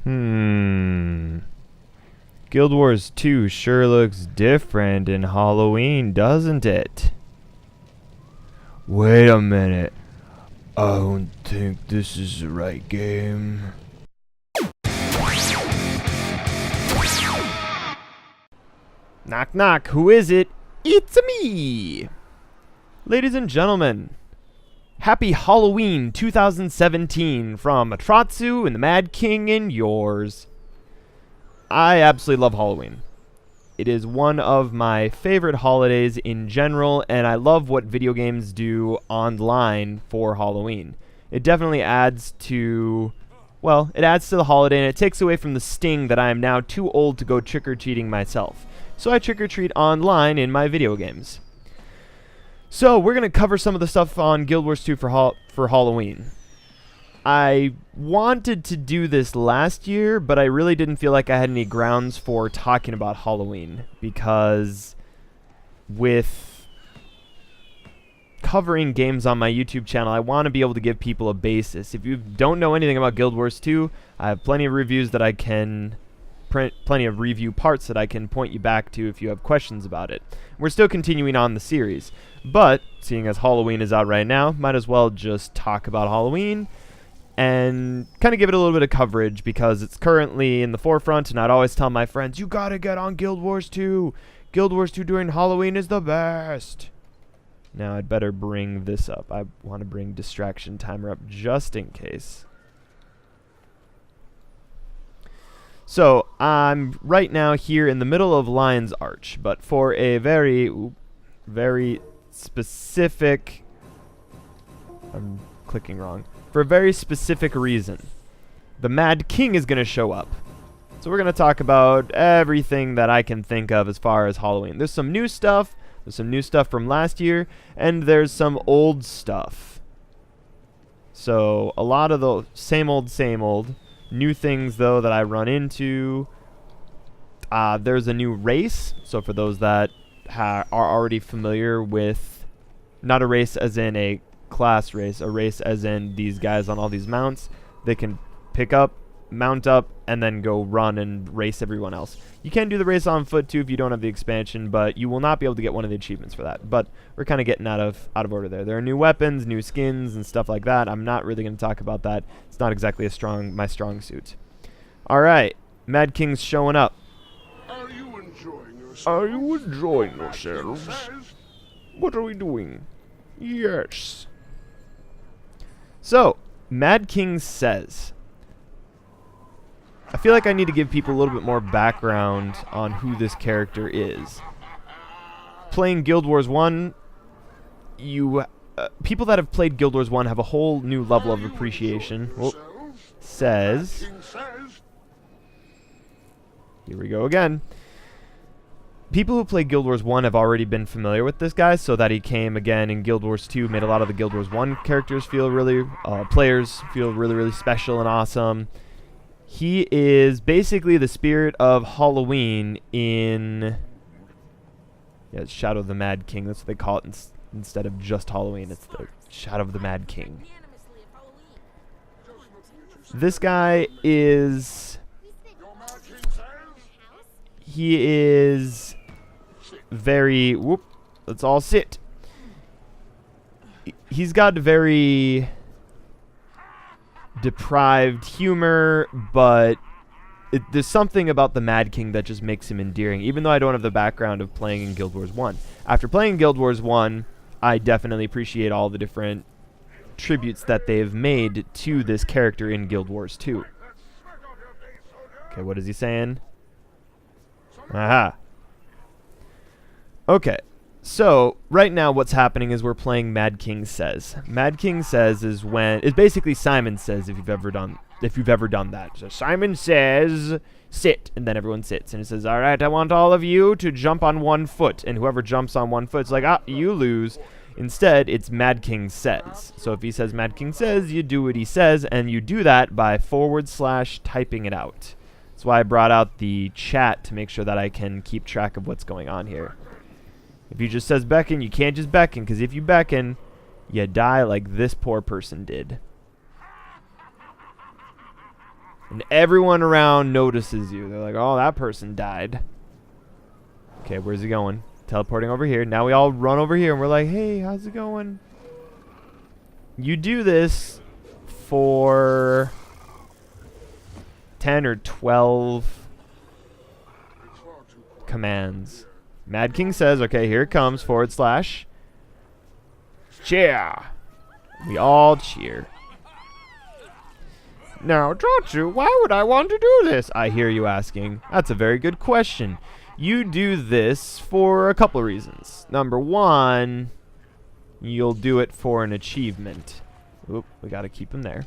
Guild Wars 2 sure looks different in Halloween, doesn't it? Wait a minute. I don't think this is the right game. Knock knock, who is it? It's me! Ladies and gentlemen, happy Halloween 2017 from Atratzu and the Mad King and yours. I absolutely love Halloween. It is one of my favorite holidays in general, and I love what video games do online for Halloween. It definitely adds to, well, it adds to the holiday, and it takes away from the sting that I am now too old to go trick-or-treating myself. So I trick-or-treat online in my video games. So we're going to cover some of the stuff on Guild Wars 2 for Halloween. I wanted to do this last year, but I really didn't feel like I had any grounds for talking about Halloween, because with covering games on my YouTube channel, I want to be able to give people a basis. If you don't know anything about Guild Wars 2, I have plenty of reviews that I can plenty of review parts that I can point you back to if you have questions about it. We're still continuing on the series, but seeing as Halloween is out right now, might as well just talk about Halloween and kind of give it a little bit of coverage because it's currently in the forefront, and I'd always tell my friends, you gotta get on Guild Wars 2. Guild Wars 2 during Halloween is the best. Now I'd better bring this up. I want to bring distraction timer up just in case. So I'm right now here in the middle of Lion's Arch, but for a very specific, I'm clicking wrong. For a very specific reason. The Mad King is going to show up. So we're going to talk about everything that I can think of as far as Halloween. There's some new stuff. There's some new stuff from last year. And there's some old stuff. So a lot of the same old. New things, though, that I run into. There's a new race. So for those that are already familiar with, not a race as in a class race, a race as in these guys on all these mounts, they can pick up, mount up, and then go run and race everyone else. You can do the race on foot too if you don't have the expansion, but you will not be able to get one of the achievements for that. But we're kind of getting out of order there. There are new weapons, new skins, and stuff like that. I'm not really going to talk about that. It's not exactly my strong suit. All right, Mad King's showing up. Are you enjoying yourselves? Are you enjoying yourselves? What are we doing? Yes. So, Mad King says, I feel like I need to give people a little bit more background on who this character is. Playing Guild Wars 1, people that have played Guild Wars 1 have a whole new level of appreciation. Says, here we go again. People who play Guild Wars 1 have already been familiar with this guy, so that he came again in Guild Wars 2 made a lot of the Guild Wars 1 characters feel players feel really special and awesome. He is basically the spirit of Halloween in it's Shadow of the Mad King. That's what they call it instead of just Halloween. It's the Shadow of the Mad King. This guy is... He is very... let's all sit. He's got very deprived humor, but there's something about the Mad King that just makes him endearing, even though I don't have the background of playing in Guild Wars 1. After playing Guild Wars 1, I definitely appreciate all the different tributes that they've made to this character in Guild Wars 2. Okay, what is he saying? Aha. Okay, so right now what's happening is we're playing Mad King Says. Mad King Says is basically Simon Says if you've ever done that. So Simon says, sit, and then everyone sits, and it says, all right, I want all of you to jump on one foot, and whoever jumps on one foot, it's like, you lose. Instead, it's Mad King Says. So if he says Mad King Says, you do what he says, and you do that by / typing it out. That's why I brought out the chat to make sure that I can keep track of what's going on here. If he just says beckon, you can't just beckon, because if you beckon, you die like this poor person did. And everyone around notices you. They're like, oh, that person died. Okay, where's he going? Teleporting over here. Now we all run over here and we're like, hey, how's it going? You do this for 10 or 12 commands. Madking says, okay, here it comes, /. Cheer. We all cheer. Now, Atratzu, why would I want to do this? I hear you asking. That's a very good question. You do this for a couple of reasons. Number one, you'll do it for an achievement. Oop, we gotta keep him there.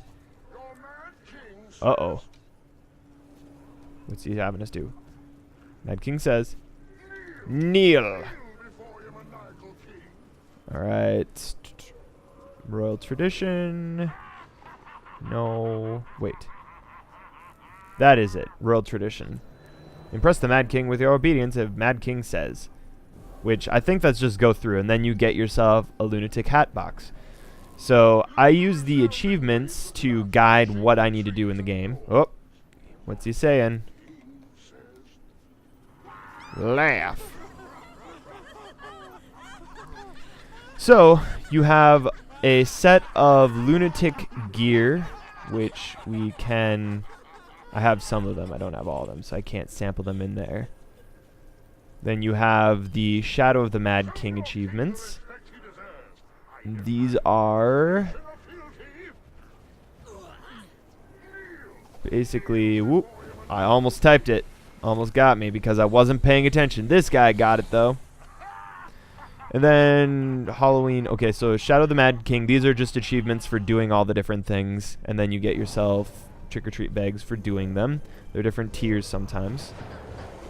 Uh-oh. What's he having us do? Madking says, kneel. Alright. Royal tradition. No. Wait. That is it. Royal tradition. Impress the Mad King with your obedience if Mad King says. Which I think that's just go through and then you get yourself a lunatic hat box. So I use the achievements to guide what I need to do in the game. Oh. What's he saying? Laugh. So you have a set of lunatic gear, which we can... I have some of them. I don't have all of them, so I can't sample them in there. Then you have the Shadow of the Mad King achievements. These are... basically... Whoop. I almost typed it. Almost got me because I wasn't paying attention. This guy got it, though. And then Halloween. Okay, so Shadow of the Mad King. These are just achievements for doing all the different things. And then you get yourself trick-or-treat bags for doing them. They're different tiers sometimes.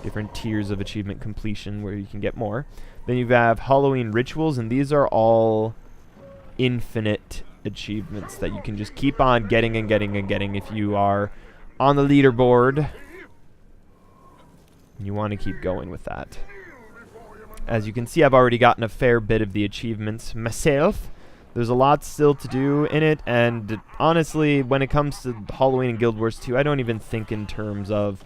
Different tiers of achievement completion where you can get more. Then you have Halloween rituals. And these are all infinite achievements that you can just keep on getting and getting and getting if you are on the leaderboard. You want to keep going with that. As you can see, I've already gotten a fair bit of the achievements myself. There's a lot still to do in it, and honestly, when it comes to Halloween and Guild Wars 2, I don't even think in terms of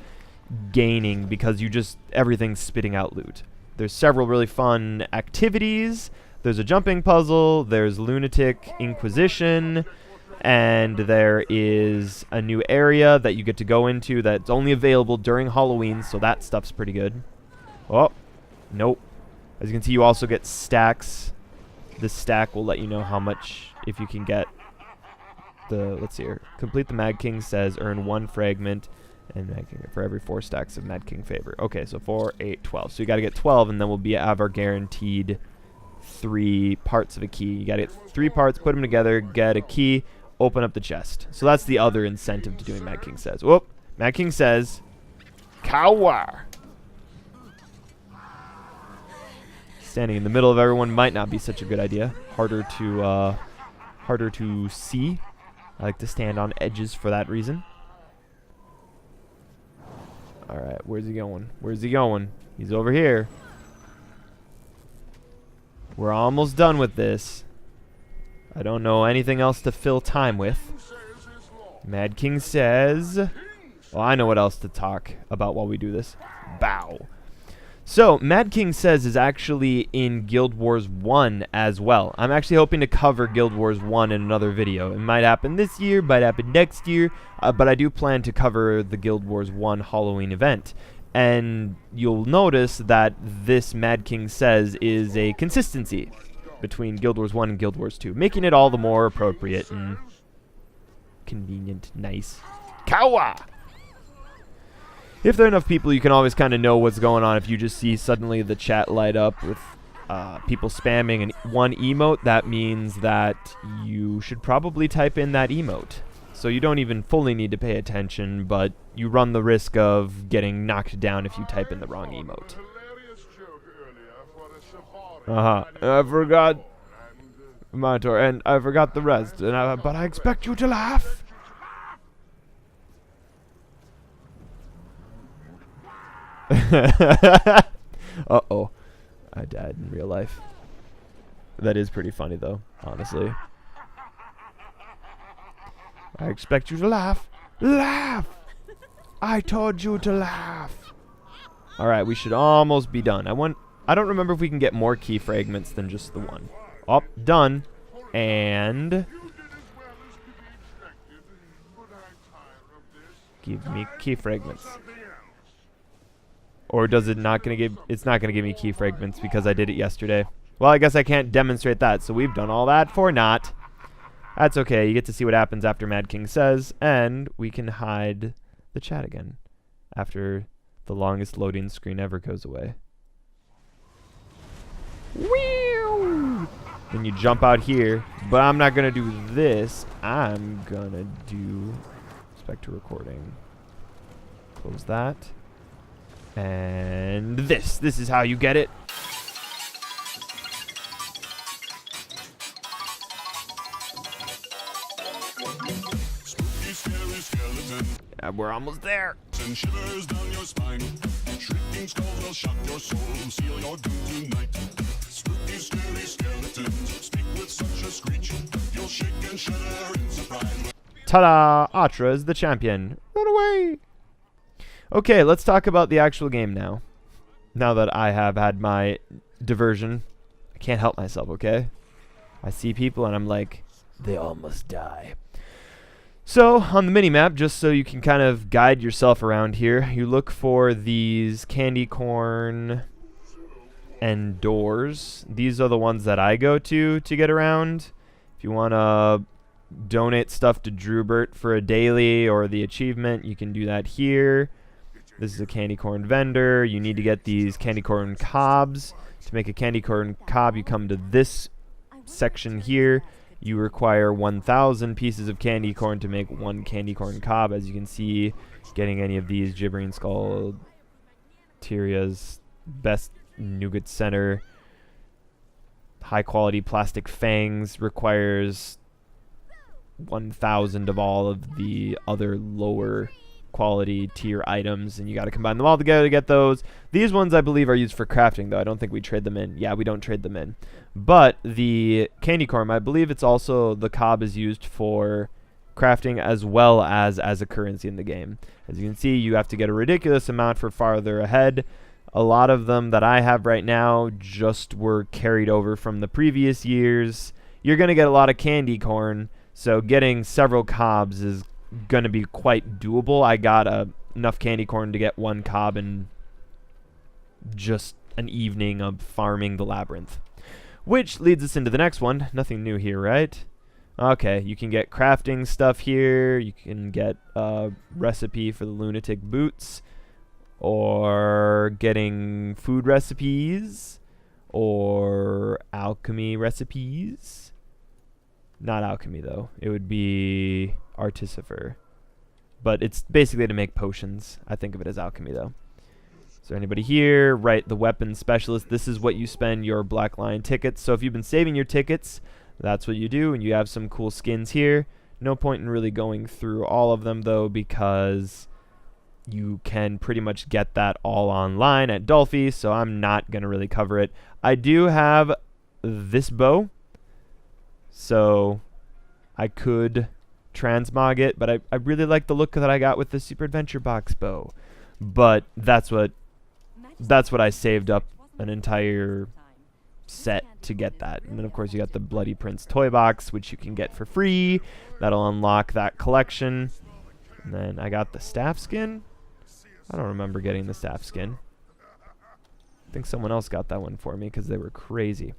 gaining, because you just, everything's spitting out loot. There's several really fun activities. There's a jumping puzzle, there's Lunatic Inquisition, and there is a new area that you get to go into that's only available during Halloween, so that stuff's pretty good. Oh, nope. As you can see, you also get stacks. This stack will let you know how much, if you can get the, let's see here. Complete the Mad King says earn 1 fragment and Mad King for every 4 stacks of Mad King favor. Okay, so 4, 8, 12. So you got to get 12, and then we'll have our guaranteed 3 parts of a key. You got to get 3 parts, put them together, get a key, open up the chest. So that's the other incentive to doing Mad King says. Whoop! Mad King says, cower. Standing in the middle of everyone might not be such a good idea. Harder to see. I like to stand on edges for that reason. Alright, where's he going? Where's he going? He's over here. We're almost done with this. I don't know anything else to fill time with. Mad King says... Well, I know what else to talk about while we do this. Bow. So, Mad King Says is actually in Guild Wars 1 as well. I'm actually hoping to cover Guild Wars 1 in another video. It might happen this year, might happen next year, but I do plan to cover the Guild Wars 1 Halloween event. And you'll notice that this Mad King Says is a consistency between Guild Wars 1 and Guild Wars 2, making it all the more appropriate and convenient, nice. Kawa! If there are enough people, you can always kind of know what's going on. If you just see suddenly the chat light up with people spamming one emote, that means that you should probably type in that emote. So you don't even fully need to pay attention, but you run the risk of getting knocked down if you type in the wrong emote. I forgot Monitor, and I forgot the rest, but I expect you to laugh. Uh-oh. I died in real life. That is pretty funny, though, honestly. I expect you to laugh. Laugh! I told you to laugh. Alright, we should almost be done. I don't remember if we can get more key fragments than just the one. Oh, done. And give me key fragments. Or does it not gonna give? It's not gonna give me key fragments because I did it yesterday. Well, I guess I can't demonstrate that, so we've done all that for naught. That's okay. You get to see what happens after Madking says, and we can hide the chat again after the longest loading screen ever goes away. Whee! Then you jump out here, but I'm not gonna do this. I'm gonna do respect to recording. Close that. And this is how you get it. Spooky, scary skeleton. We're almost there. Send shivers down your spine. Shrieking skulls will shock your soul. Seal your doom tonight. Spooky, scary skeletons speak with such a screech. You'll shake and shudder in surprise. Ta-da! Otra is the champion. Run away! Okay, let's talk about the actual game now. Now that I have had my diversion. I can't help myself, okay? I see people and I'm like, they all must die. So, on the minimap, just so you can kind of guide yourself around here, you look for these candy corn and doors. These are the ones that I go to get around. If you want to donate stuff to Drewbert for a daily or the achievement, you can do that here. This is a candy corn vendor. You need to get these candy corn cobs. To make a candy corn cob, you come to this section here. You require 1,000 pieces of candy corn to make one candy corn cob. As you can see, getting any of these Gibbering Skull, Tyria's Best Nougat Center, high quality plastic fangs requires 1,000 of all of the other lower quality tier items, and you got to combine them all together to get those. These ones I believe are used for crafting, though. I don't think we trade them in. Yeah, we don't trade them in. But the candy corn, I believe it's also, the cob is used for crafting as well as a currency in the game. As you can see, you have to get a ridiculous amount for farther ahead. A lot of them that I have right now just were carried over from the previous years. You're going to get a lot of candy corn, so getting several cobs is going to be quite doable. I got enough candy corn to get one cob in just an evening of farming the labyrinth. Which leads us into the next one. Nothing new here, right? Okay, you can get crafting stuff here. You can get a recipe for the lunatic boots, or getting food recipes, or alchemy recipes. Not alchemy, though. It would be artificer. But it's basically to make potions. I think of it as alchemy, though. Is there anybody here? Right, the weapon specialist. This is what you spend your Black Lion tickets. So if you've been saving your tickets, that's what you do. And you have some cool skins here. No point in really going through all of them, though, because you can pretty much get that all online at Dolphy. So I'm not going to really cover it. I do have this bow. So I could transmog it, but I really like the look that I got with the Super Adventure Box bow. But that's what I saved up an entire set to get that. And then of course you got the Bloody Prince toy box, which you can get for free. That'll unlock that collection. And then I got the staff skin. I don't remember getting the staff skin. I think someone else got that one for me because they were crazy.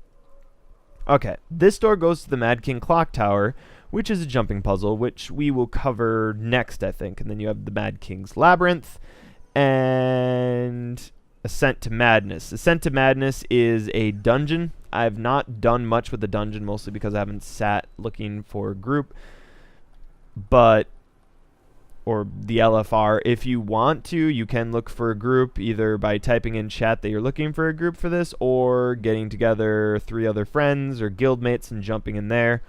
Okay, this door goes to the Madking Clock Tower, which is a jumping puzzle, which we will cover next, I think. And then you have the Mad King's Labyrinth and Ascent to Madness. Ascent to Madness is a dungeon. I've not done much with the dungeon, mostly because I haven't sat looking for a group. But or the LFR. If you want to, you can look for a group either by typing in chat that you're looking for a group for this, or getting together 3 other friends or guildmates and jumping in there.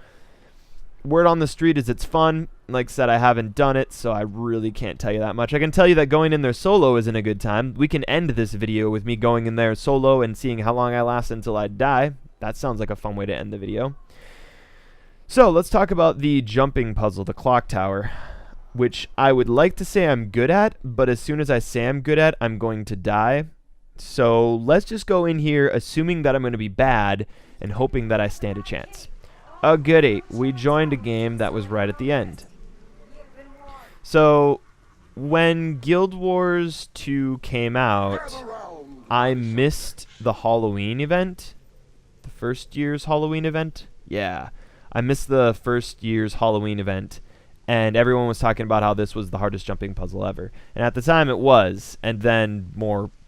Word on the street is it's fun. Like I said, I haven't done it, so I really can't tell you that much. I can tell you that going in there solo isn't a good time. We can end this video with me going in there solo and seeing how long I last until I die. That sounds like a fun way to end the video. So let's talk about the jumping puzzle, the clock tower. which I would like to say I'm good at, but as soon as I say I'm good at, I'm going to die. So let's just go in here assuming that I'm going to be bad and hoping that I stand a chance. Oh goody, we joined a game that was right at the end. So when Guild Wars 2 came out, I missed the Halloween event. The first year's Halloween event? Yeah, I missed the first year's Halloween event. And everyone was talking about how this was the hardest jumping puzzle ever. And at the time it was, and then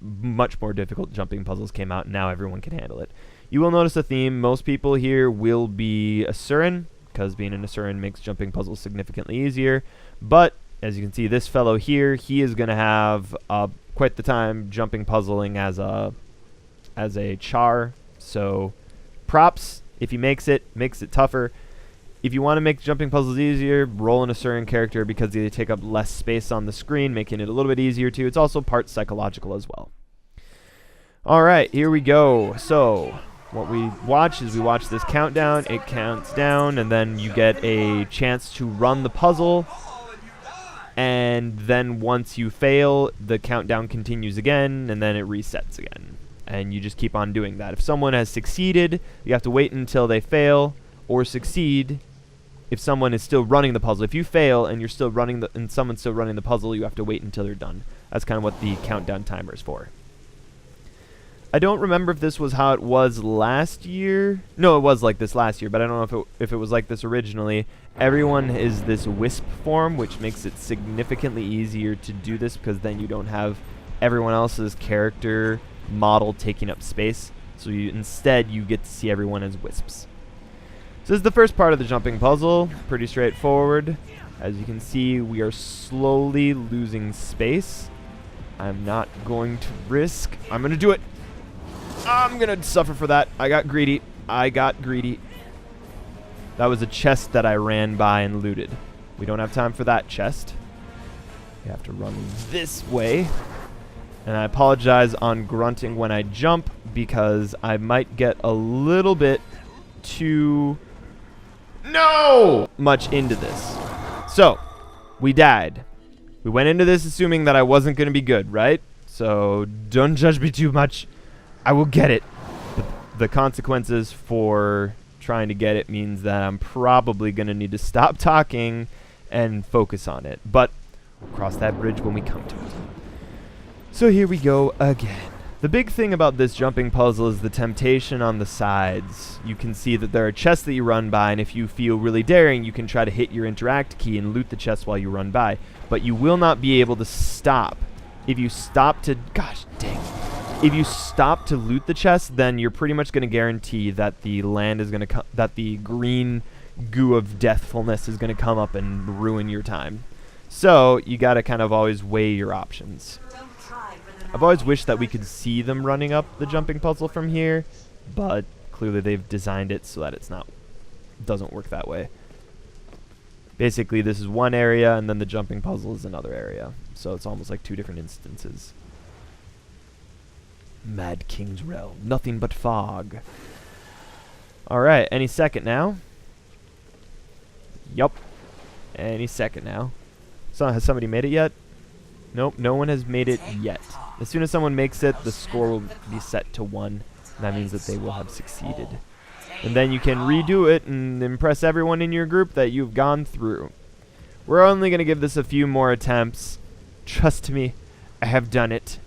much more difficult jumping puzzles came out, and now everyone can handle it. You will notice a theme. Most people here will be Asuran, because being an Asuran makes jumping puzzles significantly easier. But, as you can see, this fellow here, he is going to have quite the time jumping puzzling as a char. So, props, if he makes it tougher. If you want to make jumping puzzles easier, roll in a certain character because they take up less space on the screen, making it a little bit easier too. It's also part psychological as well. Alright, here we go. So, what we watch is we watch this countdown. It counts down, and then you get a chance to run the puzzle. And then once you fail, the countdown continues again, and then it resets again. And you just keep on doing that. If someone has succeeded, you have to wait until they fail, or succeed if someone is still running the puzzle. If you fail and you're still running and someone's still running the puzzle, you have to wait until they're done. That's kind of what the countdown timer is for. I don't remember if this was how it was last year. No, it was like this last year, but I don't know if it was like this originally. Everyone is this wisp form, which makes it significantly easier to do this because then you don't have everyone else's character model taking up space. So instead you get to see everyone as wisps. So this is the first part of the jumping puzzle. Pretty straightforward. As you can see, we are slowly losing space. I'm not going to risk. I'm going to do it. I'm going to suffer for that. I got greedy. That was a chest that I ran by and looted. We don't have time for that chest. We have to run this way. And I apologize on grunting when I jump because I might get a little bit too much into this. So, we died. We went into this assuming that I wasn't going to be good, right? So, don't judge me too much. I will get it. But the consequences for trying to get it means that I'm probably going to need to stop talking and focus on it. But we'll cross that bridge when we come to it. So here we go again. The big thing about this jumping puzzle is the temptation on the sides. You can see that there are chests that you run by, and if you feel really daring, you can try to hit your interact key and loot the chest while you run by. But you will not be able to stop. If you stop to... Gosh dang. If you stop to loot the chest, then you're pretty much going to guarantee that the land is going to that the green goo of deathfulness is going to come up and ruin your time. So, you got to kind of always weigh your options. I've always wished that we could see them running up the jumping puzzle from here, but clearly they've designed it so that doesn't work that way. Basically, this is one area, and then the jumping puzzle is another area. So it's almost like two different instances. Mad King's Realm. Nothing but fog. Alright, any second now. Yup. Any second now. So, has somebody made it yet? Nope, no one has made it yet. As soon as someone makes it, the score will be set to 1. And that means that they will have succeeded. And then you can redo it and impress everyone in your group that you've gone through. We're only going to give this a few more attempts. Trust me, I have done it.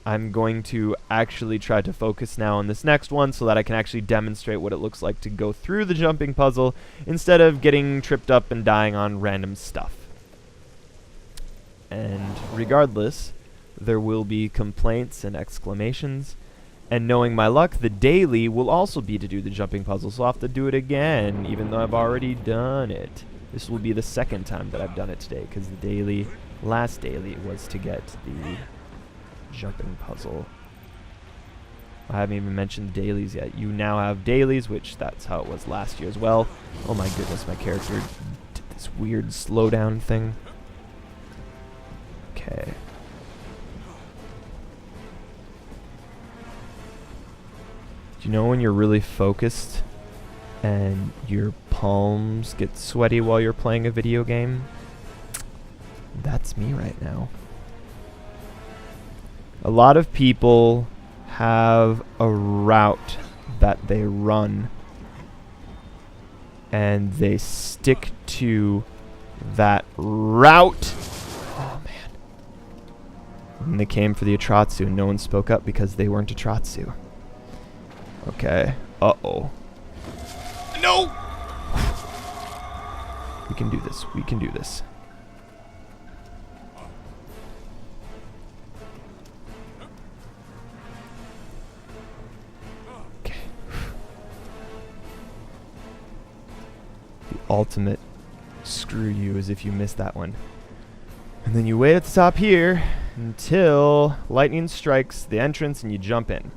I'm going to actually try to focus now on this next one so that I can actually demonstrate what it looks like to go through the jumping puzzle instead of getting tripped up and dying on random stuff. And regardless, there will be complaints and exclamations. And knowing my luck, the daily will also be to do the jumping puzzle, so I'll have to do it again, even though I've already done it. This will be the second time that I've done it today, because the daily, last daily, was to get the jumping puzzle. I haven't even mentioned dailies yet. You now have dailies, which that's how it was last year as well. Oh my goodness, my character did this weird slowdown thing. Okay. Do you know when you're really focused and your palms get sweaty while you're playing a video game? That's me right now. A lot of people have a route that they run, and they stick to that route. Oh man. And they came for the Atratzu, and no one spoke up because they weren't Atratzu. Okay. Uh-oh. No! We can do this. We can do this. Okay. The ultimate screw you is if you miss that one. And then you wait at the top here until lightning strikes the entrance and you jump in.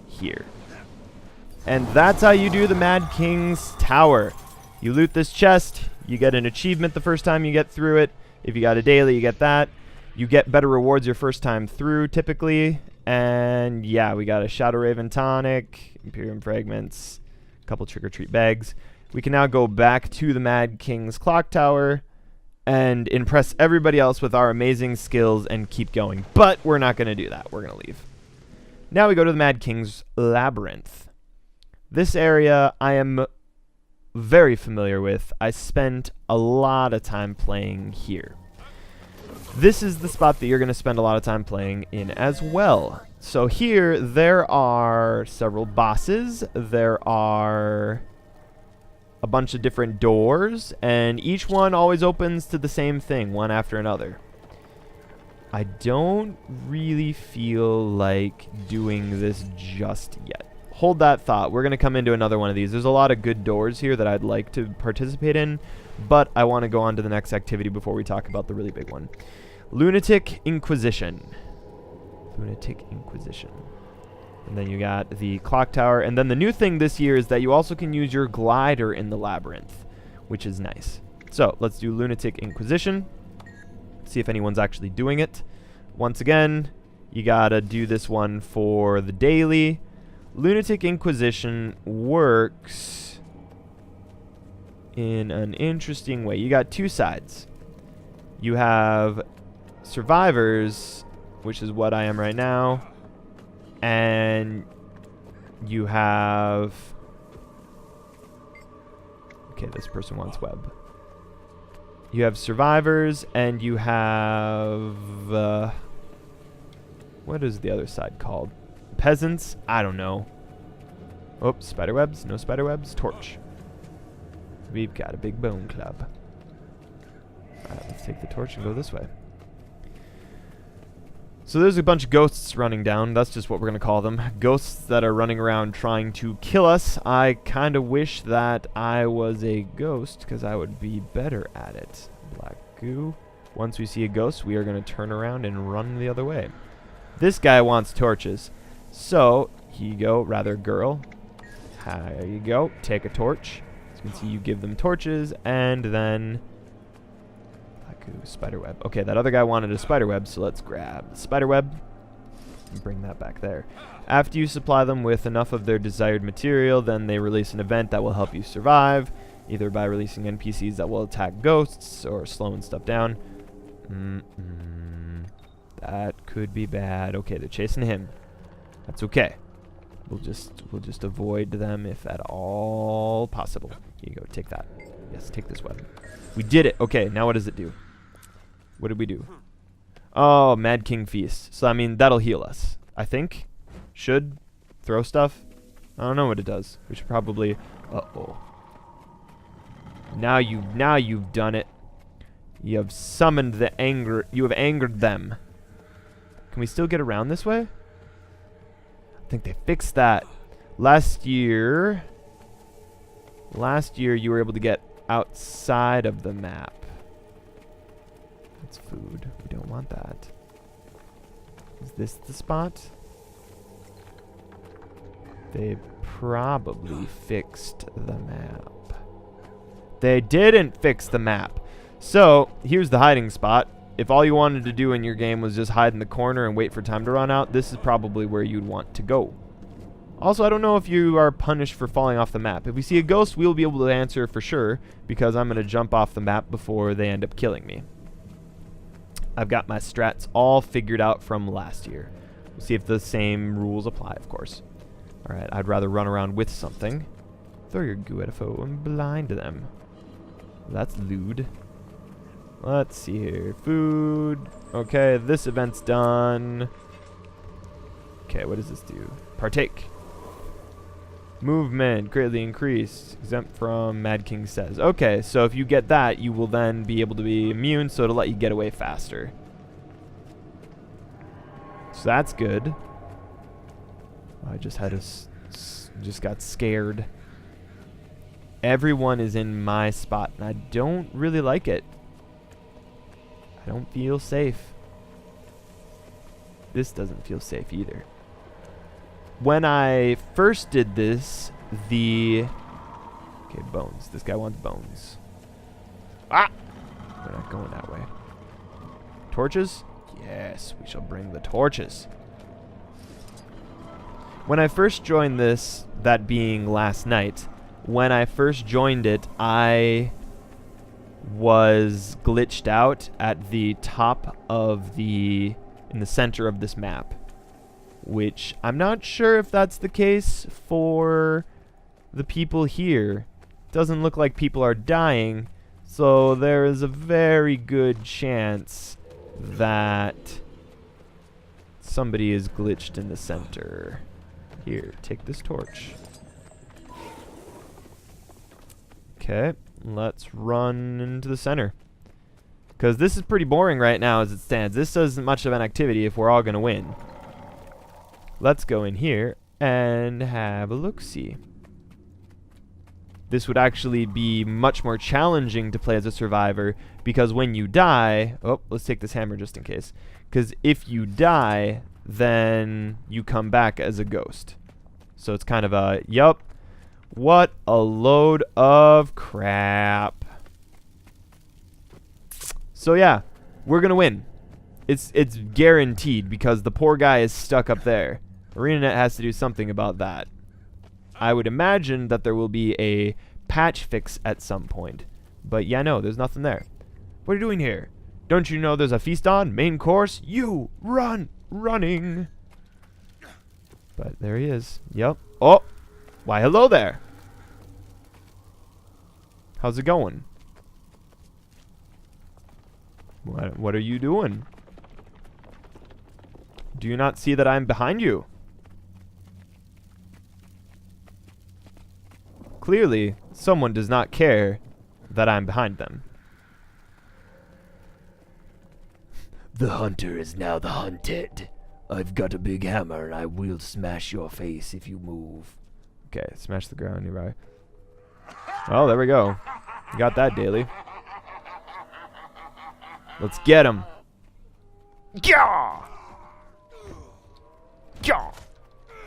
Here. And that's how you do the Mad King's Tower. You loot this chest, you get an achievement the first time you get through it. If you got a daily, you get that. You get better rewards your first time through, typically. And yeah, we got a Shadow Raven tonic, Imperium fragments, a couple trick-or-treat bags. We can now go back to the Mad King's Clock Tower and impress everybody else with our amazing skills and keep going. But we're not going to do that. We're going to leave. Now we go to the Mad King's Labyrinth. This area I am very familiar with. I spent a lot of time playing here. This is the spot that you're going to spend a lot of time playing in as well. So here there are several bosses. There are a bunch of different doors, and each one always opens to the same thing, one after another. I don't really feel like doing this just yet. Hold that thought. We're going to come into another one of these. There's a lot of good doors here that I'd like to participate in, but I want to go on to the next activity before we talk about the really big one. Lunatic Inquisition. Lunatic Inquisition. And then you got the clock tower. And then the new thing this year is that you also can use your glider in the labyrinth, which is nice. So let's do Lunatic Inquisition. See if anyone's actually doing it. Once again, you got to do this one for the daily. Lunatic Inquisition works in an interesting way. You got two sides. You have survivors, which is what I am right now, and you have... Okay, this person wants web. You have survivors, and you have... what is the other side called? Peasants? I don't know. Oops, spiderwebs? No spiderwebs? Torch. We've got a big bone club. Alright, let's take the torch and go this way. So there's a bunch of ghosts running down. That's just what we're going to call them. Ghosts that are running around trying to kill us. I kind of wish that I was a ghost because I would be better at it. Black goo. Once we see a ghost, we are going to turn around and run the other way. This guy wants torches. So, here you go, rather girl. There you go. Take a torch. As you can see, you give them torches, and then... Spiderweb. Okay, that other guy wanted a spiderweb, so let's grab the spiderweb and bring that back there. After you supply them with enough of their desired material, then they release an event that will help you survive, either by releasing NPCs that will attack ghosts or slowing stuff down. That could be bad. Okay, they're chasing him. That's okay. We'll just avoid them if at all possible. Here you go. Take that. Yes, take this weapon. We did it. Okay, now what does it do? What did we do? Oh, Mad King Feast. So, I mean, that'll heal us. I think. Should. Throw stuff. I don't know what it does. We should probably... Uh-oh. Now you've done it. You have summoned the anger. You have angered them. Can we still get around this way? I think they fixed that. Last year you were able to get outside of the map. That's food. We don't want that. Is this the spot? They probably fixed the map. They didn't fix the map. So, here's the hiding spot. If all you wanted to do in your game was just hide in the corner and wait for time to run out, this is probably where you'd want to go. Also, I don't know if you are punished for falling off the map. If we see a ghost, we'll be able to answer for sure, because I'm going to jump off the map before they end up killing me. I've got my strats all figured out from last year. We'll see if the same rules apply, of course. Alright, I'd rather run around with something. Throw your goo at a foe and blind them. That's lewd. Let's see here. Food. Okay, this event's done. Okay, what does this do? Partake. Movement greatly increased. Exempt from Madking says. Okay, so if you get that, you will then be able to be immune, so it'll let you get away faster. So that's good. I just had just got scared. Everyone is in my spot, and I don't really like it. I don't feel safe. This doesn't feel safe either. When I first did this, okay, bones. This guy wants bones. Ah! We're not going that way. Torches? Yes, we shall bring the torches. When I first joined this, that being last night, when I first joined it, I was glitched out at the top of in the center of this map. Which I'm not sure if that's the case for the people here. Doesn't look like people are dying, so there is a very good chance that somebody is glitched in the center. Here, take this torch. Okay, let's run into the center. Because this is pretty boring right now as it stands. This isn't much of an activity if we're all going to win. Let's go in here and have a look-see. This would actually be much more challenging to play as a survivor because when you die... Oh, let's take this hammer just in case. Because if you die, then you come back as a ghost. So it's kind of a... Yup. What a load of crap. So yeah, we're going to win. It's guaranteed because the poor guy is stuck up there. ArenaNet has to do something about that. I would imagine that there will be a patch fix at some point. But yeah, no, there's nothing there. What are you doing here? Don't you know there's a feast on? Main course? You! Run! Running! But there he is. Yep. Oh! Why, hello there! How's it going? What are you doing? Do you not see that I'm behind you? Clearly, someone does not care that I'm behind them. The hunter is now the hunted. I've got a big hammer and I will smash your face if you move. Okay, smash the ground nearby. Oh, there we go. Got that, Daily. Let's get him. Gah! Gah!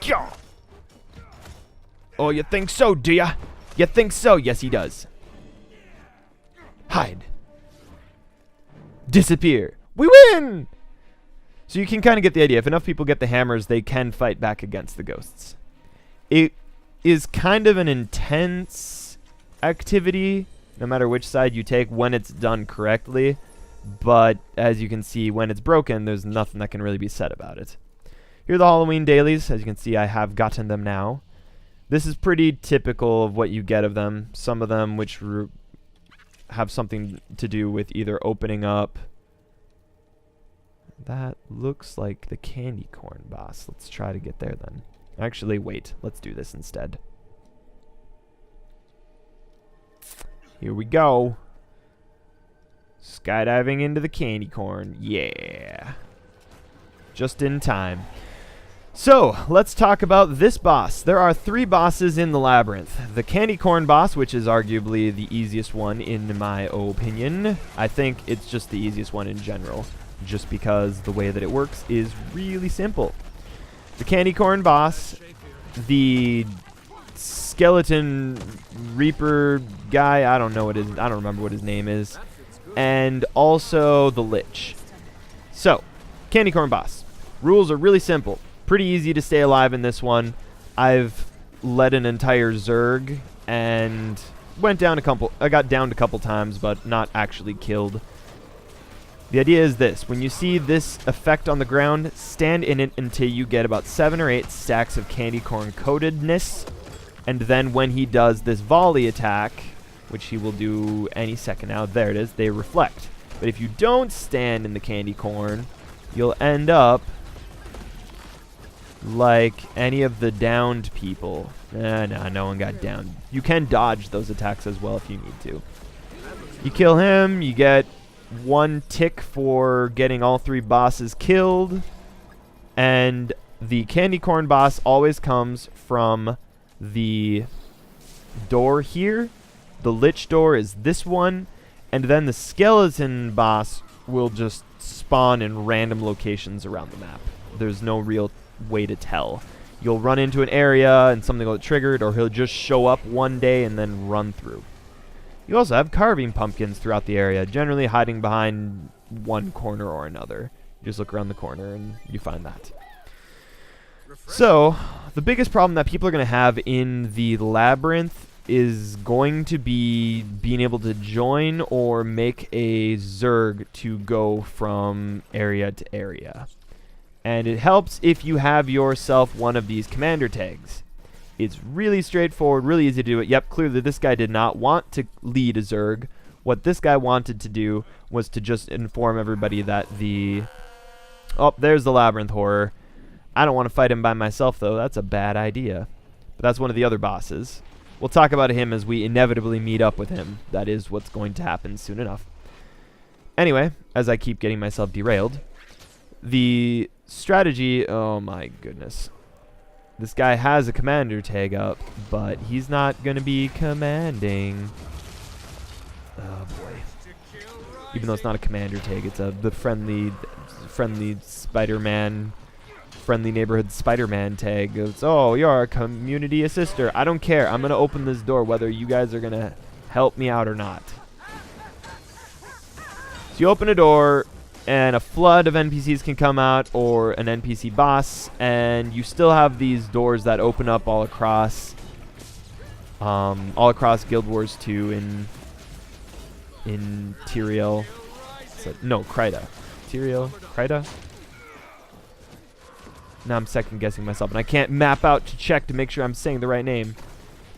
Gah! Oh, you think so, do ya? You think so? Yes, he does. Hide. Disappear. We win! So you can kind of get the idea. If enough people get the hammers, they can fight back against the ghosts. It is kind of an intense activity, no matter which side you take, when it's done correctly. But as you can see, when it's broken, there's nothing that can really be said about it. Here are the Halloween dailies. As you can see, I have gotten them now. This is pretty typical of what you get of them. Some of them which have something to do with either opening up. That looks like the candy corn boss. Let's try to get there then. Actually, wait. Let's do this instead. Here we go. Skydiving into the candy corn. Yeah. Just in time. So, let's talk about this boss. There are 3 bosses in the Labyrinth. The candy corn boss, which is arguably the easiest one in my opinion. I think it's just the easiest one in general, just because the way that it works is really simple. The candy corn boss, the skeleton reaper guy, I don't know what his, I don't remember what his name is, and also the lich. So, candy corn boss. Rules are really simple. Pretty easy to stay alive in this one. I've led an entire Zerg and went down a couple. I got downed a couple times, but not actually killed. The idea is this. When you see this effect on the ground, stand in it until you get about 7 or 8 stacks of candy corn coatedness. And then when he does this volley attack, which he will do any second now, there it is, they reflect. But if you don't stand in the candy corn, you'll end up like any of the downed people. No one got downed. You can dodge those attacks as well if you need to. You kill him, you get 1 tick for getting all 3 bosses killed. And the candy corn boss always comes from the door here. The lich door is this one. And then the skeleton boss will just spawn in random locations around the map. There's no real way to tell. You'll run into an area and something will get triggered, or he'll just show up one day and then run through. You also have carving pumpkins throughout the area, generally hiding behind one corner or another. You just look around the corner and you find that. So, the biggest problem that people are going to have in the labyrinth is going to be being able to join or make a Zerg to go from area to area. And it helps if you have yourself one of these commander tags. It's really straightforward, really easy to do it. Yep, clearly this guy did not want to lead a Zerg. What this guy wanted to do was to just inform everybody that the... Oh, there's the Labyrinth Horror. I don't want to fight him by myself, though. That's a bad idea. But that's one of the other bosses. We'll talk about him as we inevitably meet up with him. That is what's going to happen soon enough. Anyway, as I keep getting myself derailed, the strategy... Oh my goodness. This guy has a commander tag up, but he's not going to be commanding. Oh boy. Even though it's not a commander tag, it's the friendly Spider-Man... friendly neighborhood Spider-Man tag. It's, oh, you're a community assister. I don't care. I'm going to open this door whether you guys are going to help me out or not. So you open a door and a flood of NPCs can come out, or an NPC boss, and you still have these doors that open up all across Guild Wars 2 in Tyrael. No, Kryta. Tyrael? Kryta? Now I'm second guessing myself, and I can't map out to check to make sure I'm saying the right name.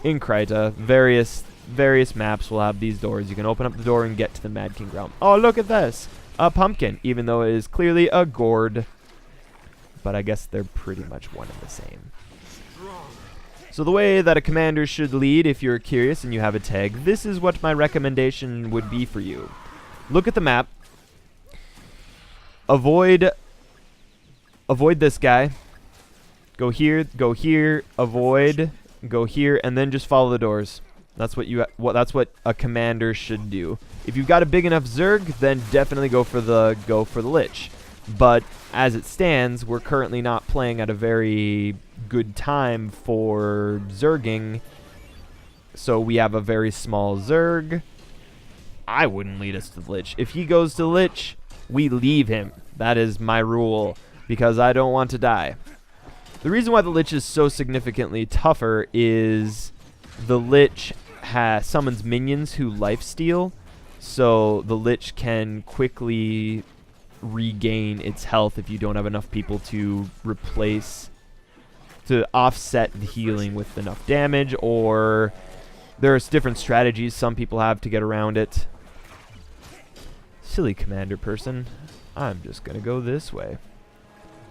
In Kryta, various maps will have these doors. You can open up the door and get to the Madking realm. Oh, look at this! A pumpkin, even though it is clearly a gourd. But I guess they're pretty much one and the same. So the way that a commander should lead, if you're curious and you have a tag, this is what my recommendation would be for you. Look at the map. Avoid this guy. Go here, avoid, go here, and then just follow the doors. That's what what a commander should do. If you've got a big enough Zerg, then definitely go for the Lich. But as it stands, we're currently not playing at a very good time for Zerging. So we have a very small Zerg. I wouldn't lead us to the Lich. If he goes to Lich, we leave him. That is my rule, because I don't want to die. The reason why the Lich is so significantly tougher is the Lich summons minions who lifesteal, so the Lich can quickly regain its health if you don't have enough people to offset the healing with enough damage, or there's different strategies some people have to get around it. Silly commander person. I'm just gonna go this way.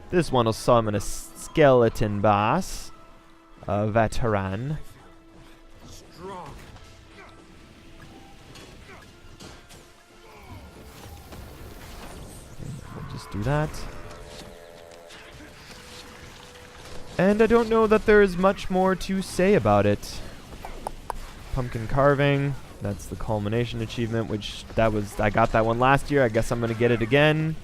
This one will summon a skeleton boss, a veteran. We'll just do that. And I don't know that there is much more to say about it. Pumpkin carving. That's the culmination achievement, which I got that one last year. I guess I'm going to get it again.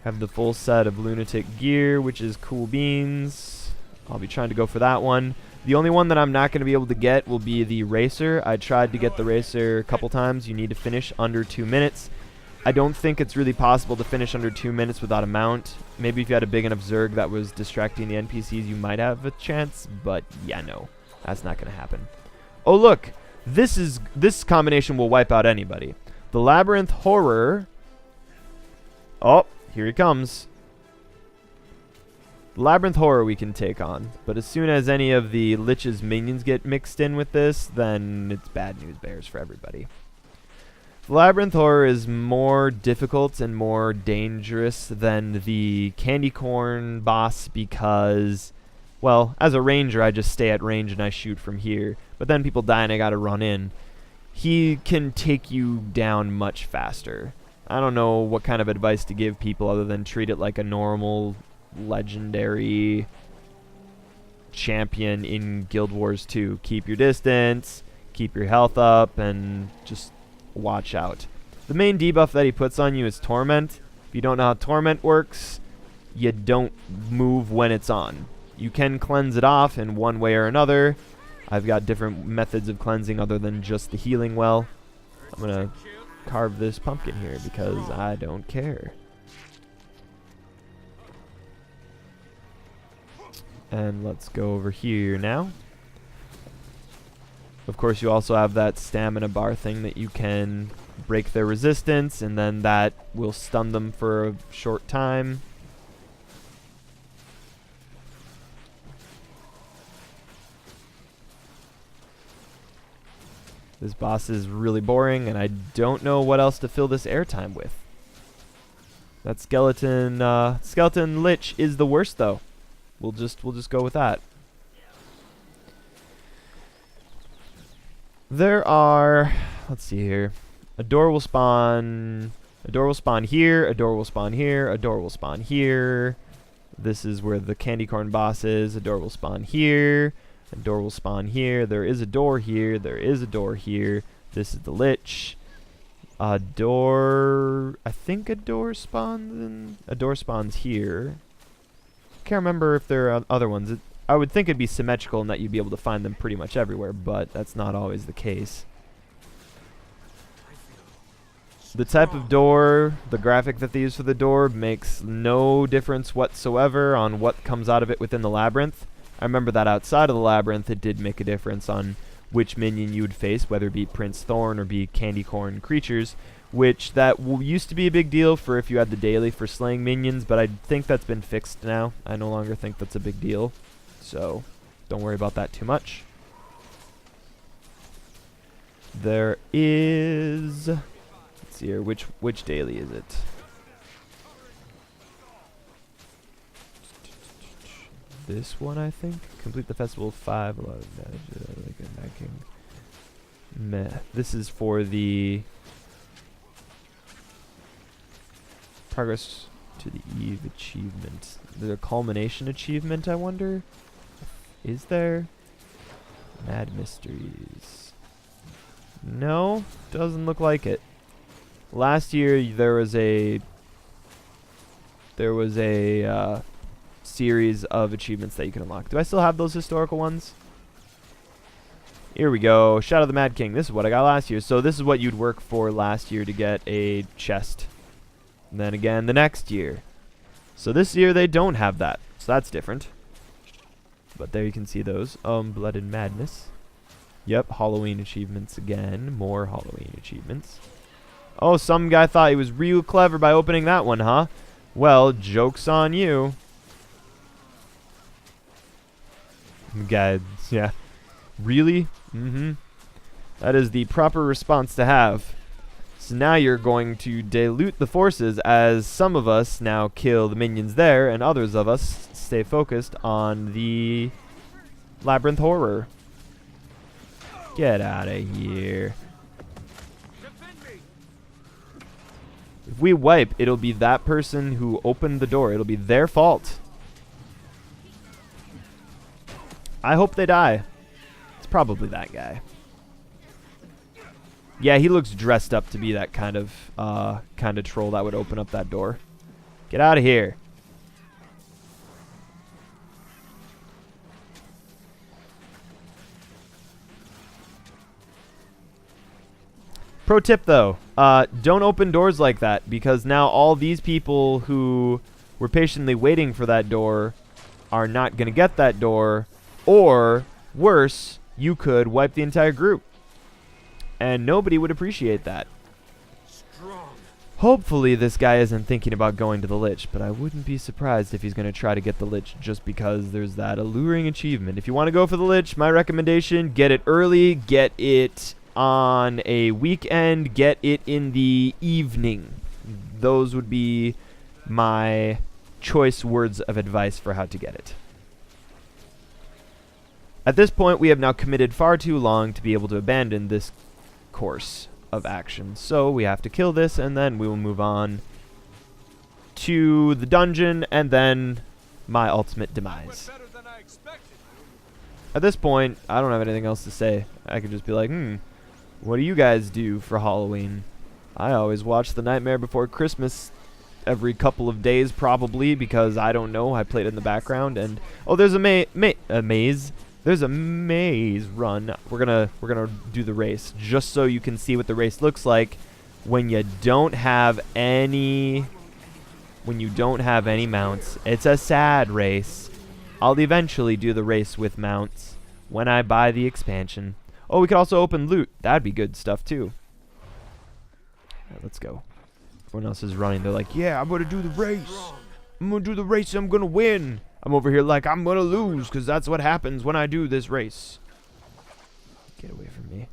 Have the full set of lunatic gear, which is cool beans. I'll be trying to go for that one. The only one that I'm not going to be able to get will be the racer. I tried to get the racer a couple times. You need to finish under 2 minutes. I don't think it's really possible to finish under 2 minutes without a mount. Maybe if you had a big enough Zerg that was distracting the NPCs, you might have a chance. But yeah, no. That's not going to happen. Oh, look. This combination will wipe out anybody. The Labyrinth Horror Oh, here he comes. Labyrinth Horror we can take on, but as soon as any of the Lich's minions get mixed in with this, then it's bad news bears for everybody. Labyrinth Horror is more difficult and more dangerous than the Candy Corn boss because, well, as a ranger I just stay at range and I shoot from here, but then people die and I gotta run in. He can take you down much faster. I don't know what kind of advice to give people other than treat it like a normal legendary champion in Guild Wars 2. Keep your distance, keep your health up, and just watch out. The main debuff that he puts on you is Torment. If you don't know how Torment works, you don't move when it's on. You can cleanse it off in one way or another. I've got different methods of cleansing other than just the healing well. I'm gonna carve this pumpkin here because I don't care. And let's go over here now. Of course, you also have that stamina bar thing that you can break their resistance, and then that will stun them for a short time. This boss is really boring, and I don't know what else to fill this airtime with. That skeleton lich is the worst, though. We'll just go with that. There are, let's see here. A door will spawn. A door will spawn here. A door will spawn here. A door will spawn here. This is where the candy corn boss is. A door will spawn here. A door will spawn here. There is a door here. There is a door here. This is the lich. A door. I think a door spawns. A door spawns here. Can't remember if there are other ones. I would think it'd be symmetrical and that you'd be able to find them pretty much everywhere, but that's not always the case. The type of door, the graphic that they use for the door makes no difference whatsoever on what comes out of it within the labyrinth. I remember that outside of the labyrinth it did make a difference on which minion you would face, whether it be Prince Thorn or be candy corn creatures, which that used to be a big deal for if you had the daily for slaying minions, but I think that's been fixed now. I no longer think that's a big deal, so don't worry about that too much. There is, let's see here, which daily is it? This one, I think. Complete the festival 5. A lot of Madking. Meh. This is for the progress to the eve achievement. The culmination achievement, I wonder? Is there? Mad Mysteries. No, doesn't look like it. Last year there was a series of achievements that you can unlock. Do I still have those historical ones? Here we go. Shadow of the Mad King. This is what I got last year. So this is what you'd work for last year to get a chest. And then again the next year. So this year they don't have that. So that's different. But there you can see those. Blood and Madness. Yep, Halloween achievements again. More Halloween achievements. Oh, some guy thought he was real clever by opening that one, huh? Well, joke's on you. Guys, yeah. Really? Mm-hmm. That is the proper response to have. So now you're going to dilute the forces as some of us now kill the minions there and others of us stay focused on the Labyrinth Horror. Get out of here. If we wipe, it'll be that person who opened the door. It'll be their fault. I hope they die. It's probably that guy. Yeah, he looks dressed up to be that kind of troll that would open up that door. Get out of here. Pro tip though, don't open doors like that, because now all these people who were patiently waiting for that door are not going to get that door, or worse, you could wipe the entire group. And nobody would appreciate that. Hopefully this guy isn't thinking about going to the Lich, but I wouldn't be surprised if he's going to try to get the Lich just because there's that alluring achievement. If you want to go for the Lich, my recommendation, get it early, get it on a weekend, get it in the evening. Those would be my choice words of advice for how to get it. At this point, we have now committed far too long to be able to abandon this course of action. So we have to kill this, and then we will move on to the dungeon, and then my ultimate demise. At this point, I don't have anything else to say. I could just be like, what do you guys do for Halloween? I always watch The Nightmare Before Christmas every couple of days, probably, because I don't know. I played it in the background, and oh, there's a maze. There's a maze run. We're gonna do the race just so you can see what the race looks like when you don't have any mounts. It's a sad race. I'll eventually do the race with mounts when I buy the expansion. Oh, we could also open loot. That'd be good stuff too. All right, let's go. Everyone else is running. They're like, yeah, I'm gonna do the race. I'm gonna do the race. I'm gonna win. I'm over here like, I'm gonna lose, because that's what happens when I do this race. Get away from me.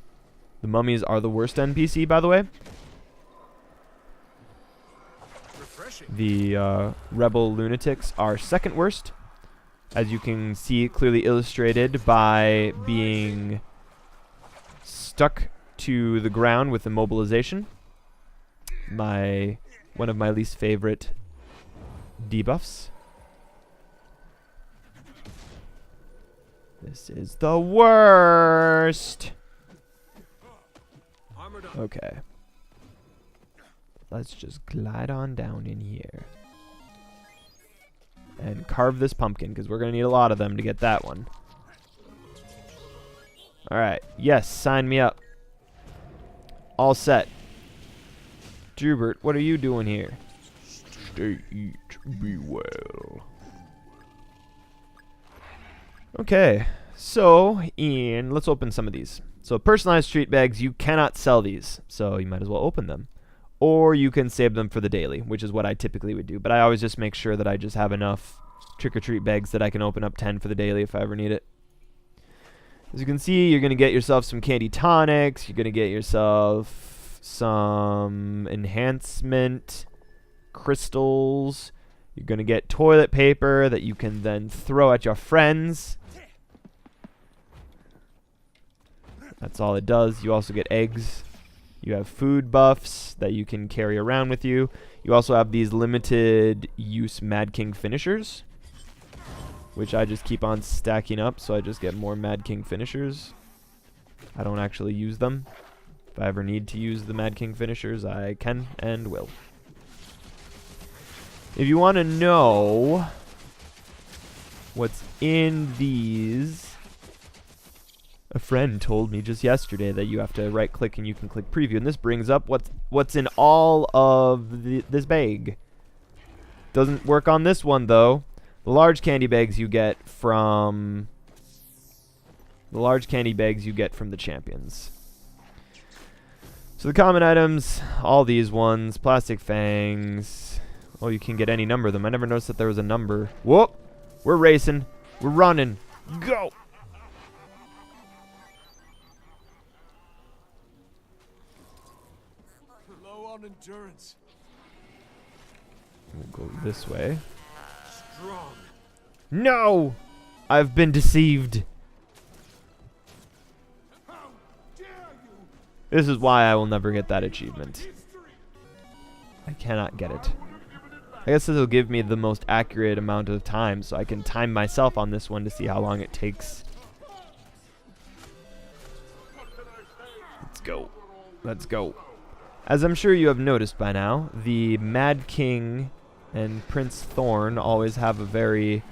The mummies are the worst NPC, by the way. The rebel lunatics are second worst, as you can see clearly illustrated by being stuck to the ground with immobilization. One of my least favorite debuffs. This is the worst. Okay. Let's just glide on down in here. And carve this pumpkin, because we're going to need a lot of them to get that one. Alright. Yes, sign me up. All set. Drubert, what are you doing here? Stay, eat, be well. Okay, so let's open some of these. So personalized treat bags, you cannot sell these, so you might as well open them. Or you can save them for the daily, which is what I typically would do. But I always just make sure that I just have enough trick-or-treat bags that I can open up 10 for the daily if I ever need it. As you can see, you're going to get yourself some candy tonics. You're going to get yourself some enhancement crystals. You're going to get toilet paper that you can then throw at your friends. That's all it does. You also get eggs. You have food buffs that you can carry around with you. You also have these limited use Madking finishers, which I just keep on stacking up, so I just get more Madking finishers. I don't actually use them. If I ever need to use the Madking finishers, I can and will. If you want to know what's in these, a friend told me just yesterday that you have to right click and you can click preview, and this brings up what's in all of this bag. Doesn't work on this one though. The large candy bags you get from the champions. So the common items, all these ones, plastic fangs. Oh, you can get any number of them. I never noticed that there was a number. Whoop! We're racing. We're running. Go! Low on endurance. We'll go this way. Strong. No! I've been deceived. How dare you? This is why I will never get that achievement. I cannot get it. I guess this will give me the most accurate amount of time, so I can time myself on this one to see how long it takes. Let's go. Let's go. As I'm sure you have noticed by now, the Mad King and Prince Thorn always have a very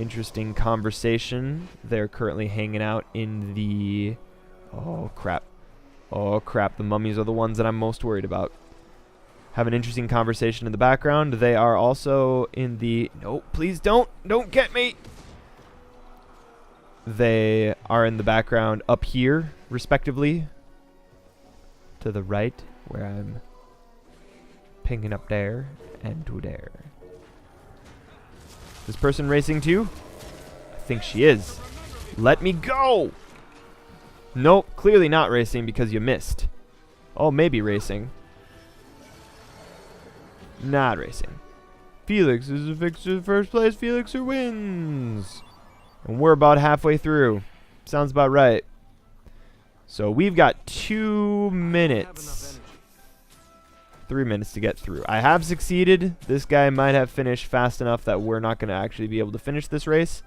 interesting conversation. They're currently hanging out in the... Oh, crap. Oh, crap. The mummies are the ones that I'm most worried about. Have an interesting conversation in the background. They are also in the... No, please don't. Don't get me. They are in the background up here, respectively. To the right where I'm picking up there and to there. This person racing too? I think she is. Let me go! Nope, clearly not racing because you missed. Oh, maybe racing. Not racing. Felix is a fixture first place. Felixer wins. And we're about halfway through. Sounds about right. So we've got 2 minutes. 3 minutes to get through. I have succeeded. This guy might have finished fast enough that we're not going to actually be able to finish this race,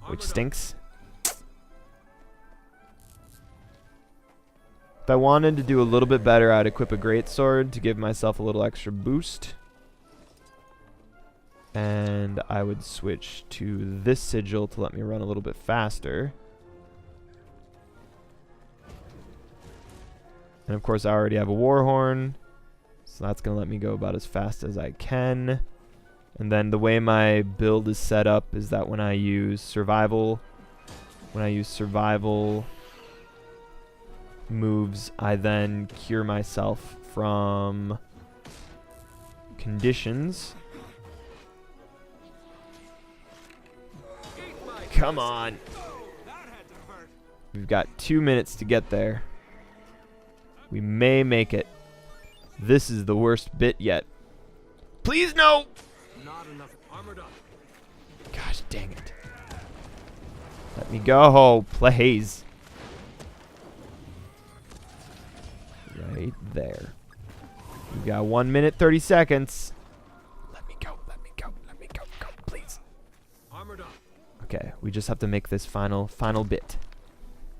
which stinks. If I wanted to do a little bit better, I'd equip a greatsword to give myself a little extra boost. And I would switch to this sigil to let me run a little bit faster. And of course I already have a warhorn, so that's going to let me go about as fast as I can. And then the way my build is set up is that when I use survival moves, I then cure myself from conditions. Come on. We've got 2 minutes to get there. We may make it. This is the worst bit yet. Please no! Not enough armored up. Gosh dang it. Let me go, please. Right there. We've got 1 minute, 30 seconds. Let me go, let me go, let me go, go, please. Armored up. Okay, we just have to make this final bit.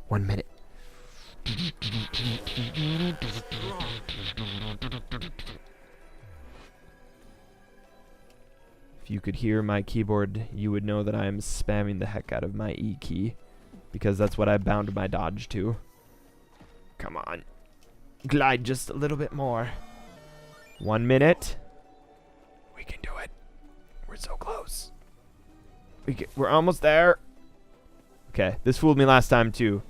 1 minute. If you could hear my keyboard, you would know that I am spamming the heck out of my E key, because that's what I bound my dodge to. Come on. Glide just a little bit more. 1 minute. We can do it. We're so close. We're almost there. Okay, this fooled me last time too.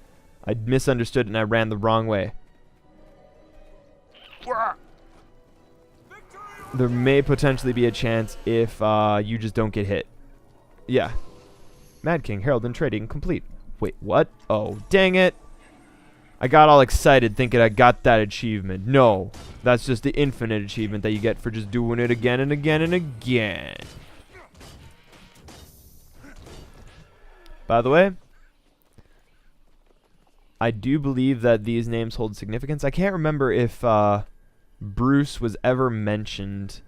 I misunderstood and I ran the wrong way. There may potentially be a chance if you just don't get hit. Yeah. Madking, Herald, and Trading complete. Wait, what? Oh, dang it. I got all excited thinking I got that achievement. No, that's just the infinite achievement that you get for just doing it again and again and again. By the way, I do believe that these names hold significance. I can't remember if Bruce was ever mentioned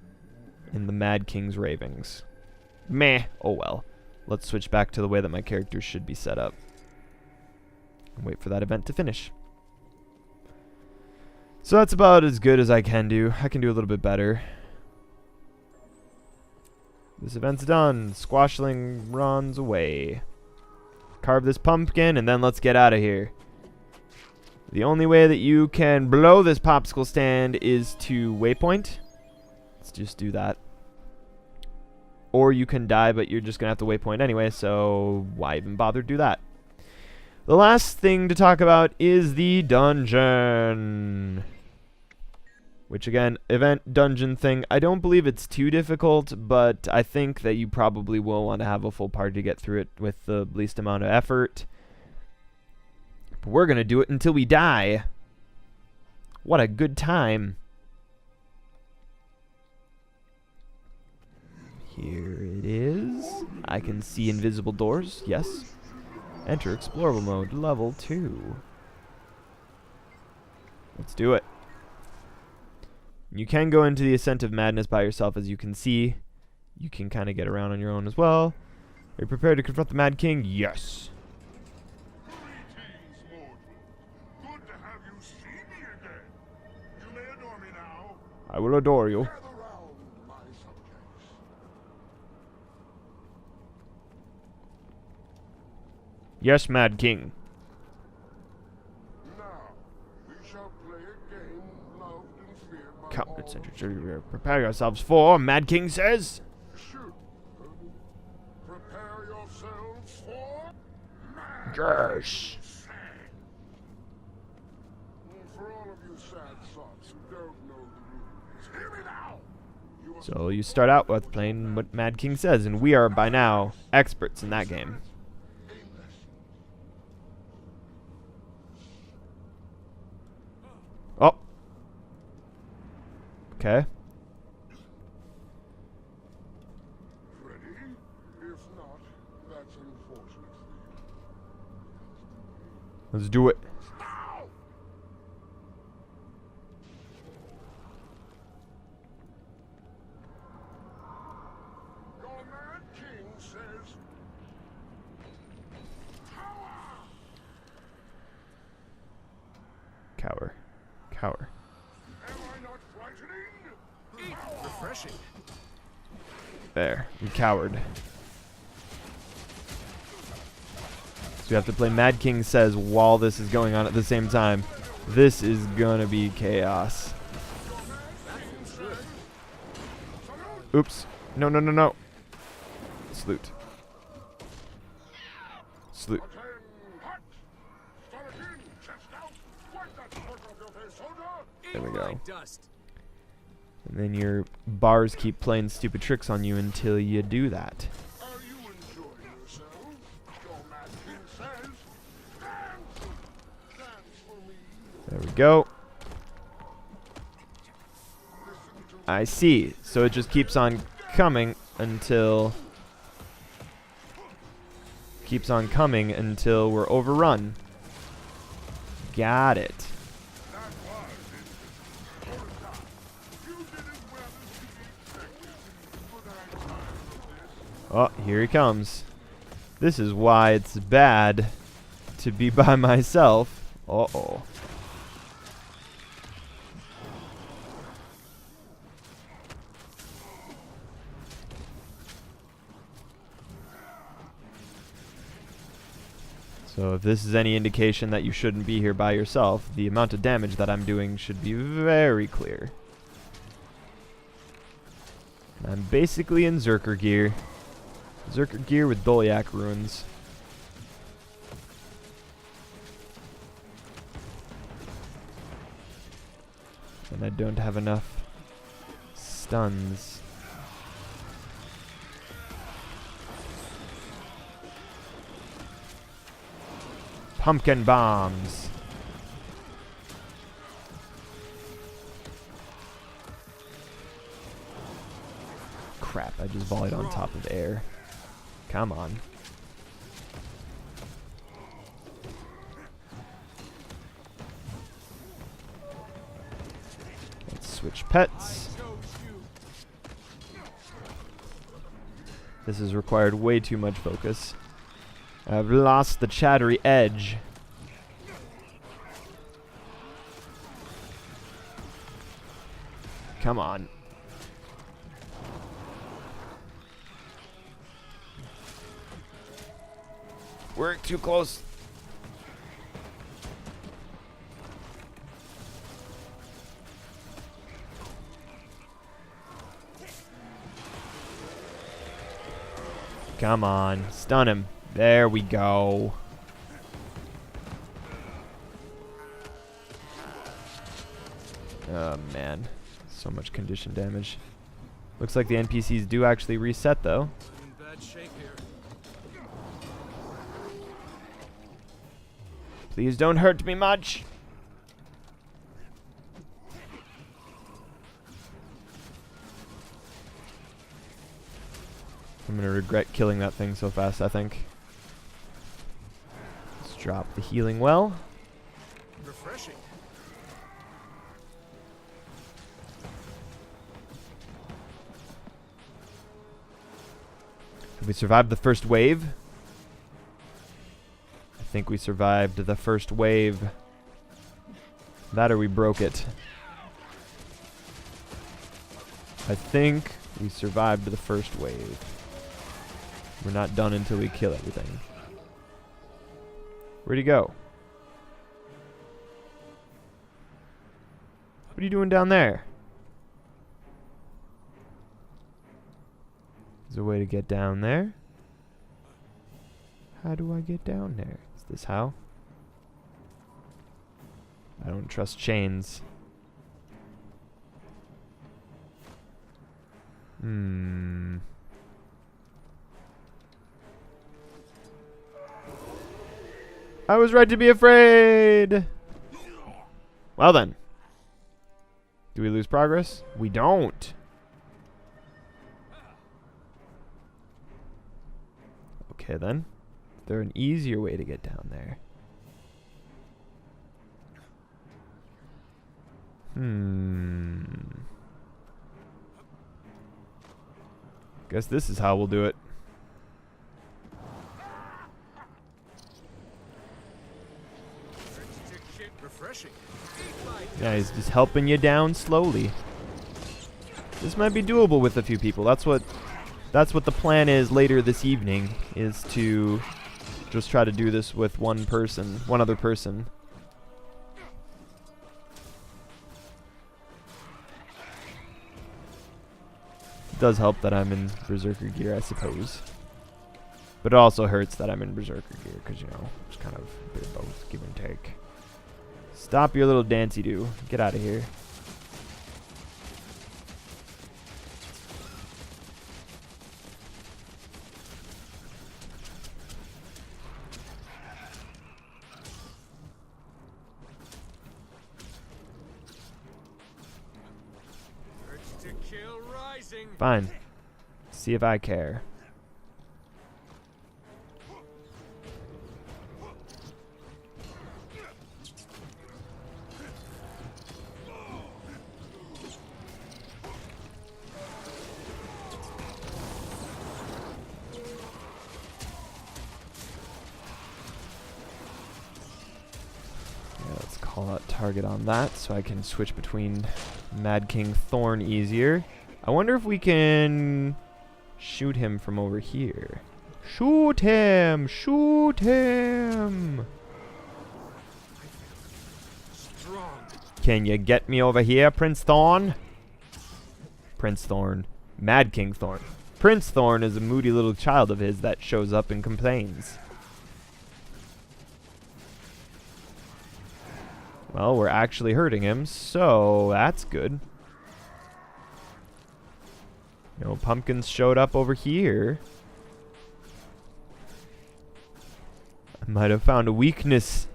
in the Mad King's ravings. Meh. Oh well. Let's switch back to the way that my characters should be set up. And wait for that event to finish. So that's about as good as I can do. I can do a little bit better. This event's done. Squashling runs away. Carve this pumpkin and then let's get out of here. The only way that you can blow this popsicle stand is to waypoint. Let's just do that. Or you can die, but you're just going to have to waypoint anyway, so why even bother to do that? The last thing to talk about is the dungeon. Which again, event dungeon thing, I don't believe it's too difficult, but I think that you probably will want to have a full party to get through it with the least amount of effort. But we're going to do it until we die. What a good time. Here it is. I can see invisible doors. Yes. Enter explorable mode, level 2. Let's do it. You can go into the Ascent of Madness by yourself, as you can see. You can kind of get around on your own as well. Are you prepared to confront the Mad King? Yes. Greetings, mortal. Good to have you see me again. You may adore me now. I will adore you. Gather round, my subjects. Yes, Mad King. Now, we shall play a game loved and feared by Come, all. let's prepare yourselves for, Mad King says. Shoot. Prepare yourselves for Yes. For all of you sad sots who don't So you start out with playing what Mad King says, and we are by now experts in that game. Oh. Okay. Ready? If not, that's unfortunate. Let's do it. Your Mad King says, Cower. Cower. am I not frightening? Refreshing. There. We cowered. So we have to play Mad King Says while this is going on at the same time. This is gonna be chaos. Oops. No, no, no, no. Salute. Salute. There we go. Dust. And then your bars keep playing stupid tricks on you until you do that. Are you enjoying yourself? Your Mad King says, dance! Dance for me. There we go. Listen to I see. So it just keeps on coming until... Keeps on coming until we're overrun. Got it. that was it. Otra, you did as well as to be expected. But I'm tired of this. Oh, here he comes. This is why it's bad to be by myself. Uh-oh. So if this is any indication that you shouldn't be here by yourself, the amount of damage that I'm doing should be very clear. I'm basically in Zerker gear. Zerker gear with Dolyak runes. And I don't have enough stuns. Pumpkin bombs. Crap, I just volleyed on top of air. Come on. Let's switch pets. This has required way too much focus. I've lost the chattery edge. Come on. We're too close. Come on, stun him. There we go. Oh man, so much condition damage. Looks like the NPCs do actually reset though. In bad shape here. Please don't hurt me much. I'm gonna regret killing that thing so fast, I think. Let's drop the healing well. Refreshing. Have we survived the first wave? I think we survived the first wave. That or we broke it. I think we survived the first wave. We're not done until we kill everything. Where'd he go? What are you doing down there? There's a way to get down there. How do I get down there? Is this how? I don't trust chains. I was right to be afraid. Well then. Do we lose progress? We don't. Okay then. Is there an easier way to get down there? Guess this is how we'll do it. Refreshing. Yeah, he's just helping you down slowly. This might be doable with a few people. That's what the plan is later this evening, is to just try to do this with one other person. It does help that I'm in Berserker gear, I suppose. But it also hurts that I'm in Berserker gear, because, you know, it's kind of a bit of both, give and take. Stop your little dancey-do. Get out of here. Urge to kill rising. Fine. See if I care. Call out target on that so I can switch between Madking Thorn easier. I wonder if we can shoot him from over here. Shoot him! Shoot him! Strong. Can you get me over here, Prince Thorn? Prince Thorn. Madking Thorn. Prince Thorn is a moody little child of his that shows up and complains. Well, we're actually hurting him, so that's good. You know, pumpkins showed up over here. I might have found a weakness.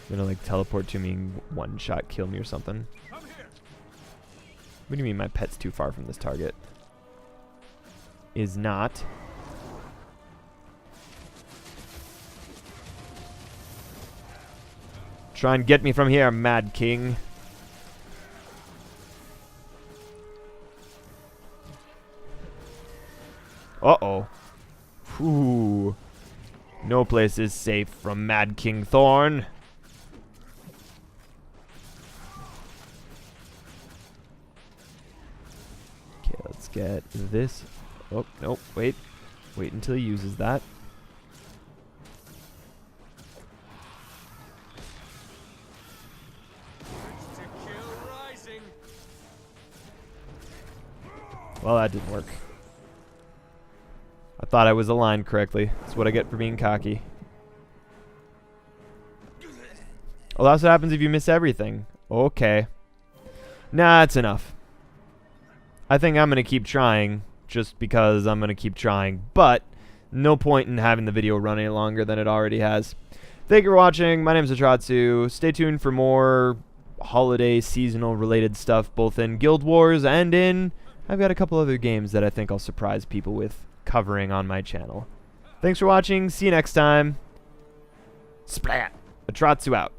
Gonna like teleport to me and one-shot kill me or something. Come here. What do you mean my pet's too far from this target? Is not. Try and get me from here, Mad King. Uh-oh. Ooh. No place is safe from Mad King Thorn. Okay, let's get this. Oh, nope, wait. Wait until he uses that. Well, that didn't work. I thought I was aligned correctly. That's what I get for being cocky. Well, that's what happens if you miss everything. Okay. Nah, that's enough. I think I'm going to keep trying just because I'm going to keep trying. But no point in having the video run any longer than it already has. Thank you for watching. My name is Atratzu. Stay tuned for more holiday seasonal related stuff both in Guild Wars and in... I've got a couple other games that I think I'll surprise people with covering on my channel. Thanks for watching. See you next time. Splat. Atratzu out.